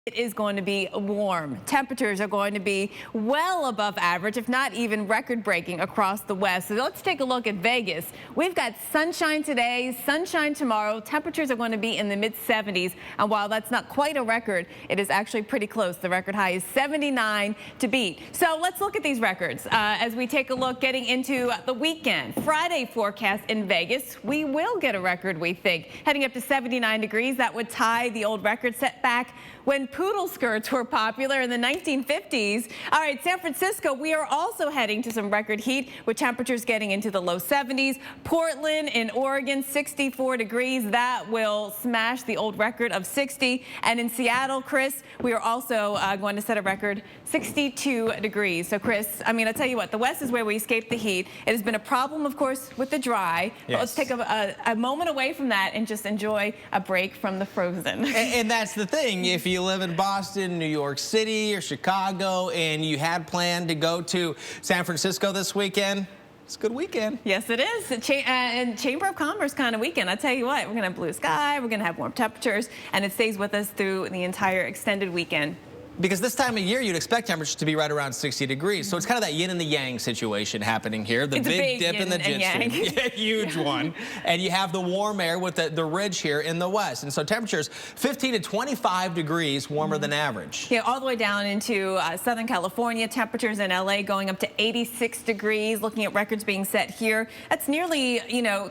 It is going to be warm. Temperatures are going to be well above average, if not even record-breaking across the west. So let's take a look at Vegas. We've got sunshine today, sunshine tomorrow. Temperatures are going to be in the mid-70s. And while that's not quite a record, it is actually pretty close. The record high is 79 to beat. So let's look at these records as we take a look getting into the weekend. Friday forecast in Vegas, we will get a record, we think. Heading up to 79 degrees, that would tie the old record set back when poodle skirts were popular in the 1950s. All right, San Francisco, we are also heading to some record heat with temperatures getting into the low 70s. Portland in Oregon, 64 degrees. That will smash the old record of 60. And in Seattle, Chris, we are also going to set a record 62 degrees. So, Chris, I mean, I'll tell you what, the West is where we escape the heat. It has been a problem, of course, with the dry. Yes. But let's take a moment away from that and just enjoy a break from the frozen. And that's the thing. If you live in Boston, New York City, or Chicago, and you had planned to go to San Francisco this weekend, it's a good weekend. Yes, it is. And Chamber of Commerce kind of weekend. I tell you what, we're going to have blue sky, we're going to have warm temperatures, and it stays with us through the entire extended weekend. Because this time of year, you'd expect temperatures to be right around 60 degrees. So it's kind of that yin and the yang situation happening here. The big dip in the jet stream. Yeah, huge one. And you have the warm air with the ridge here in the west. And so temperatures 15 to 25 degrees warmer than average. Yeah, all the way down into Southern California. Temperatures in LA going up to 86 degrees. Looking at records being set here. That's nearly,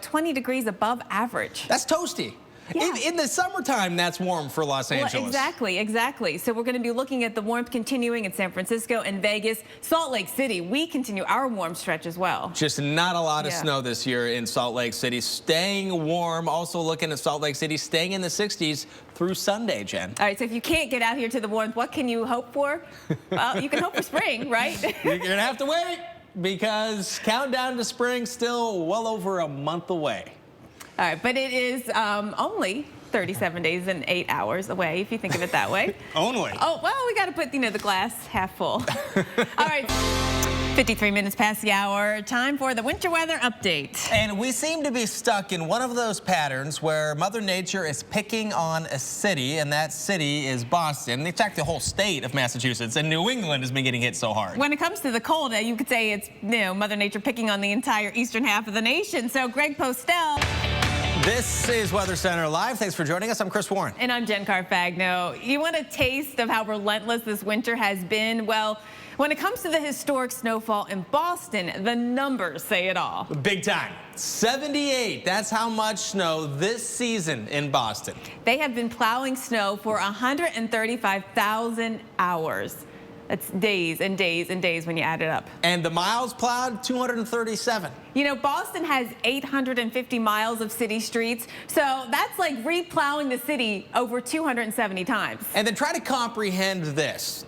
20 degrees above average. That's toasty. Yeah. In the summertime, that's warm for Los Angeles. Well, exactly. So we're going to be looking at the warmth continuing in San Francisco and Vegas. Salt Lake City, we continue our warm stretch as well. Just not a lot of snow this year in Salt Lake City. Staying warm. Also looking at Salt Lake City, staying in the 60s through Sunday, Jen. All right, so if you can't get out here to the warmth, what can you hope for? Well, you can hope for spring, right? You're going to have to wait because countdown to spring still well over a month away. All right, but it is only 37 days and 8 hours away, if you think of it that way. Only. Oh, well, we got to put, the glass half full. All right, 53 minutes past the hour. Time for the winter weather update. And we seem to be stuck in one of those patterns where Mother Nature is picking on a city, and that city is Boston. In fact, the whole state of Massachusetts and New England has been getting hit so hard. When it comes to the cold, you could say it's, Mother Nature picking on the entire eastern half of the nation. So, Greg Postel. This is Weather Center Live. Thanks for joining us. I'm Chris Warren. And I'm Jen Carfagno. You want a taste of how relentless this winter has been? Well, when it comes to the historic snowfall in Boston, the numbers say it all. Big time. 78. That's how much snow this season in Boston. They have been plowing snow for 135,000 hours. That's days and days and days when you add it up. And the miles plowed, 237. Boston has 850 miles of city streets, so that's like replowing the city over 270 times. And then try to comprehend this.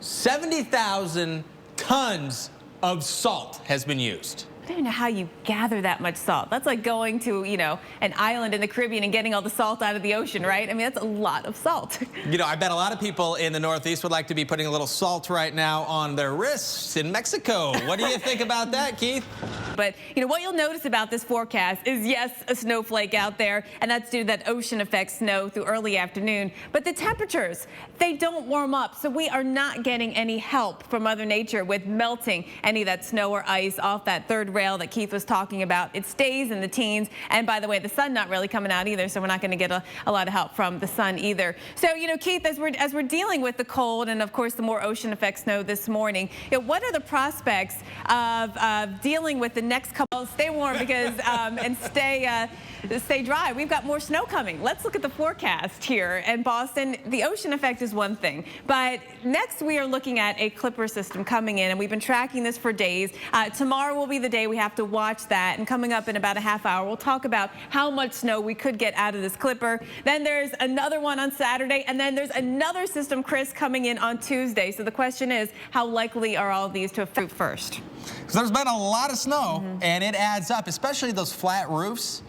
70,000 tons of salt has been used. I don't even know how you gather that much salt. That's like going to, an island in the Caribbean and getting all the salt out of the ocean, right? I mean, that's a lot of salt. I bet a lot of people in the Northeast would like to be putting a little salt right now on their wrists in Mexico. What do you think about that, Keith? But, what you'll notice about this forecast is, yes, a snowflake out there, and that's due to that ocean effect snow through early afternoon. But the temperatures, they don't warm up, so we are not getting any help from Mother Nature with melting any of that snow or ice off that third rail that Keith was talking about. It stays in the teens. And by the way, the sun not really coming out either, so we're not going to get a lot of help from the sun either. So, Keith, as we're dealing with the cold and, of course, the more ocean effect snow this morning, what are the prospects of dealing with the next couple? Stay warm because and stay dry. We've got more snow coming. Let's look at the forecast here in Boston. The ocean effect is one thing, but next we are looking at a clipper system coming in, and we've been tracking this for days. Tomorrow will be the day we have to watch that, and coming up in about a half hour, we'll talk about how much snow we could get out of this clipper. Then there's another one on Saturday, and then there's another system, Chris, coming in on Tuesday. So the question is, how likely are all of these to affect first? Because there's been a lot of snow, and it adds up, especially those flat roofs.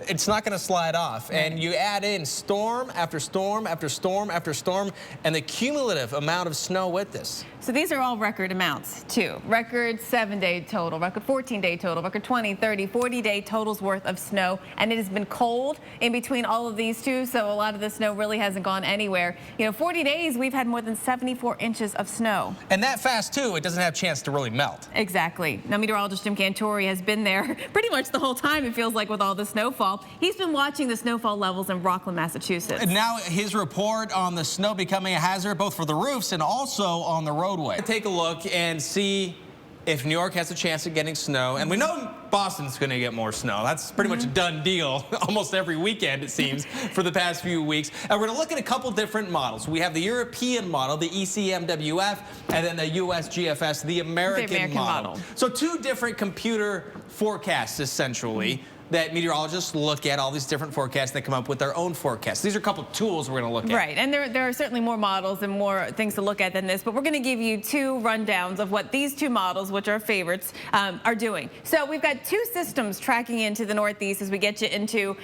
it's not going to slide off. Right. And you add in storm after storm after storm after storm, and the cumulative amount of snow with this. So these are all record amounts, too. Record 7-day total, record 14-day total, record 20, 30, 40-day totals worth of snow. And it has been cold in between all of these, too, so a lot of the snow really hasn't gone anywhere. You know, 40 days, we've had more than 74 inches of snow. And that fast, too, it doesn't have a chance to really melt. Exactly. Now, meteorologist Jim Cantori has been there pretty much the whole time, it feels like, with all the snowfall. He's been watching the snowfall levels in Rockland, Massachusetts. And now his report on the snow becoming a hazard, both for the roofs and also on the roadway. Take a look and see if New York has a chance of getting snow. And we know Boston's going to get more snow. That's pretty much a done deal almost every weekend, it seems, for the past few weeks. And we're going to look at a couple different models. We have the European model, the ECMWF, and then the USGFS, the American model. So two different computer forecasts, essentially, that meteorologists look at all these different forecasts that come up with their own forecasts. These are a couple tools we're going to look at. Right, and there are certainly more models and more things to look at than this, but we're going to give you two rundowns of what these two models, which are favorites, are doing. So we've got two systems tracking into the Northeast as we get you into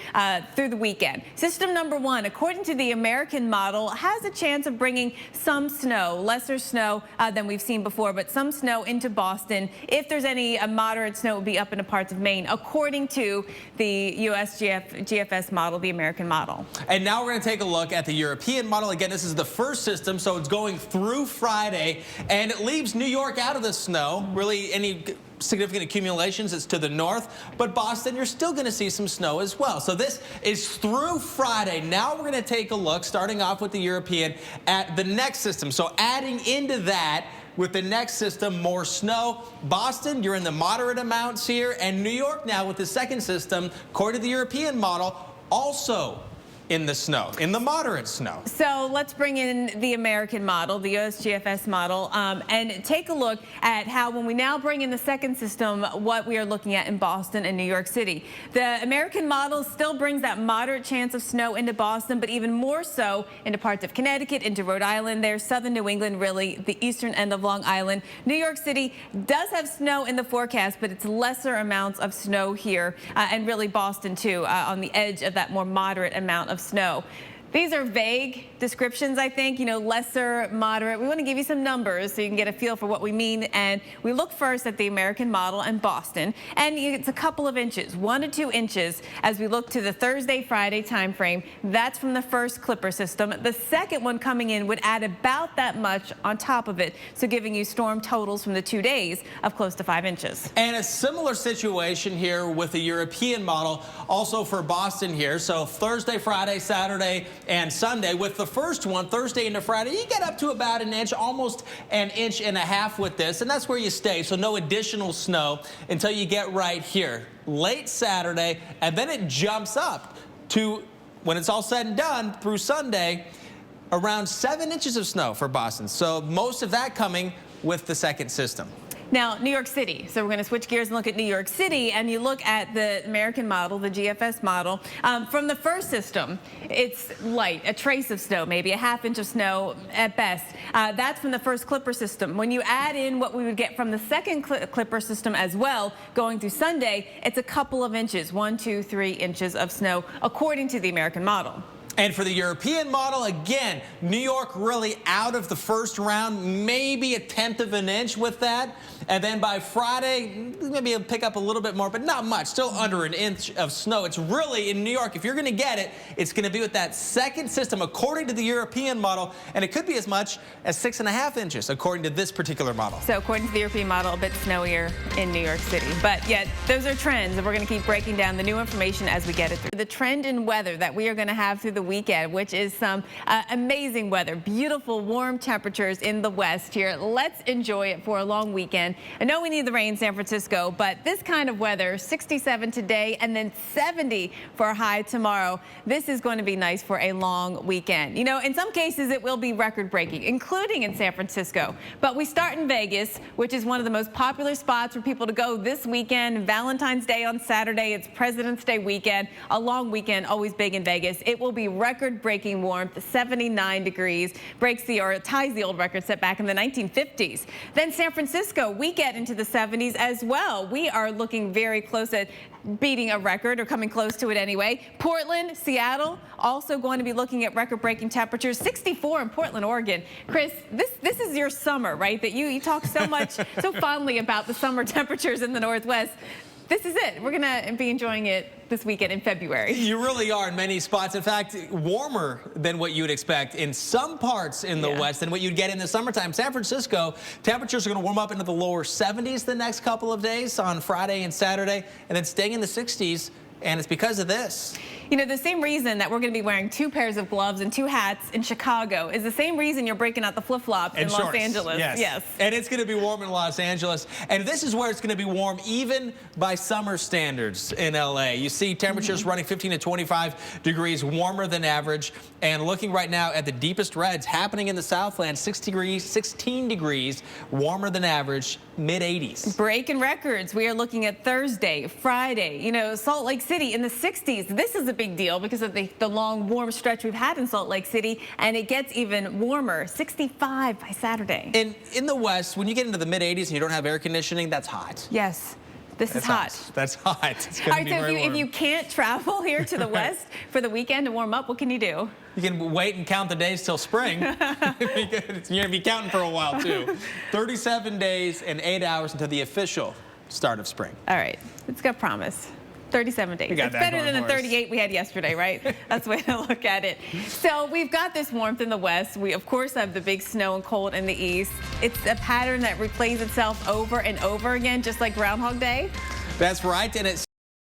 through the weekend. System number one, according to the American model, has a chance of bringing some snow, lesser snow than we've seen before, but some snow into Boston. If there's any moderate snow, it will be up into parts of Maine, according to the USGFS model, the American model. And now we're going to take a look at the European model. Again, this is the first system, so it's going through Friday, and it leaves New York out of the snow. Really, any significant accumulations, it's to the north, but Boston, you're still going to see some snow as well. So this is through Friday. Now we're going to take a look, starting off with the European, at the next system. So adding into that, with the next system, more snow. Boston, you're in the moderate amounts here, and New York now with the second system, according to the European model, also in the snow, in the moderate snow. So let's bring in the American model, the USGFS model, and take a look at how, when we now bring in the second system, what we are looking at in Boston and New York City. The American model still brings that moderate chance of snow into Boston, but even more so into parts of Connecticut, into Rhode Island there, southern New England, really the eastern end of Long Island. New York City does have snow in the forecast, but it's lesser amounts of snow here, and really Boston too, on the edge of that more moderate amount of snow. These are vague descriptions, I think, you know, lesser, moderate. We want to give you some numbers so you can get a feel for what we mean. And we look first at the American model and Boston. And it's a couple of inches, 1 to 2 inches, as we look to the Thursday, Friday time frame. That's from the first Clipper system. The second one coming in would add about that much on top of it, so giving you storm totals from the 2 days of close to 5 inches. And a similar situation here with the European model, also for Boston here. So Thursday, Friday, Saturday, and Sunday. With the first one, Thursday into Friday, you get up to about an inch, almost an inch and a half with this, and that's where you stay. So no additional snow until you get right here, late Saturday, and then it jumps up to, when it's all said and done, through Sunday, around 7 inches of snow for Boston. So most of that coming with the second system. Now, New York City. So we're going to switch gears and look at New York City, and you look at the American model, the GFS model. From the first system, it's light, a trace of snow, maybe a ½ inch of snow at best. That's from the first Clipper system. When you add in what we would get from the second Clipper system as well, going through Sunday, it's a couple of inches, 1, 2, 3 inches of snow, according to the American model. And for the European model, again, New York really out of the first round, maybe a 1/10 of an inch with that. And then by Friday, maybe it'll pick up a little bit more, but not much, still under an inch of snow. It's really, in New York, if you're going to get it, it's going to be with that second system, according to the European model, and it could be as much as 6½ inches, according to this particular model. So according to the European model, a bit snowier in New York City. But yet, those are trends, and we're going to keep breaking down the new information as we get it through. The trend in weather that we are going to have through the weekend, which is some amazing weather, beautiful warm temperatures in the west here. Let's enjoy it for a long weekend. I know we need the rain in San Francisco, but this kind of weather, 67 today and then 70 for a high tomorrow. This is going to be nice for a long weekend. You know, in some cases it will be record breaking, including in San Francisco. But we start in Vegas, which is one of the most popular spots for people to go this weekend. Valentine's Day on Saturday. It's President's Day weekend, a long weekend, always big in Vegas. It will be record-breaking warmth, 79 degrees, ties the old record set back in the 1950s. Then San Francisco, we we get into the 70s as well. We are looking very close at beating a record, or coming close to it anyway. Portland, Seattle, also going to be looking at record-breaking temperatures. 64 in Portland, Oregon. Chris, this is your summer, right? That you talk so much, so fondly about the summer temperatures in the Northwest. This is it. We're going to be enjoying it this weekend in February. You really are in many spots. In fact, warmer than what you would expect in some parts in the West than what you'd get in the summertime. San Francisco, temperatures are going to warm up into the lower 70s the next couple of days on Friday and Saturday, and then staying in the 60s. And it's because of this. You know, the same reason that we're going to be wearing 2 pairs of gloves and 2 hats in Chicago is the same reason you're breaking out the flip-flops in Los Angeles. Yes. And it's going to be warm in Los Angeles. And this is where it's going to be warm even by summer standards in LA. You see temperatures running 15 to 25 degrees warmer than average. And looking right now at the deepest reds happening in the Southland, 16 degrees warmer than average, mid-80s. Breaking records. We are looking at Thursday, Friday. You know, Salt Lake City in the 60s. This is a big deal because of the long warm stretch we've had in Salt Lake City, and it gets even warmer. 65 by Saturday. And in the West, when you get into the mid-80s and you don't have air conditioning, that's hot. Yes. That's hot. That's hot. It's All right, so if you can't travel here to the West for the weekend to warm up, what can you do? You can wait and count the days till spring. You're going to be counting for a while, too. 37 days and 8 hours until the official start of spring. All right. It's got promise. 37 days. It's better than the 38 we had yesterday, right? That's the way to look at it. So we've got this warmth in the West. We, of course, have the big snow and cold in the East. It's a pattern that replays itself over and over again, just like Groundhog Day. That's right. And it's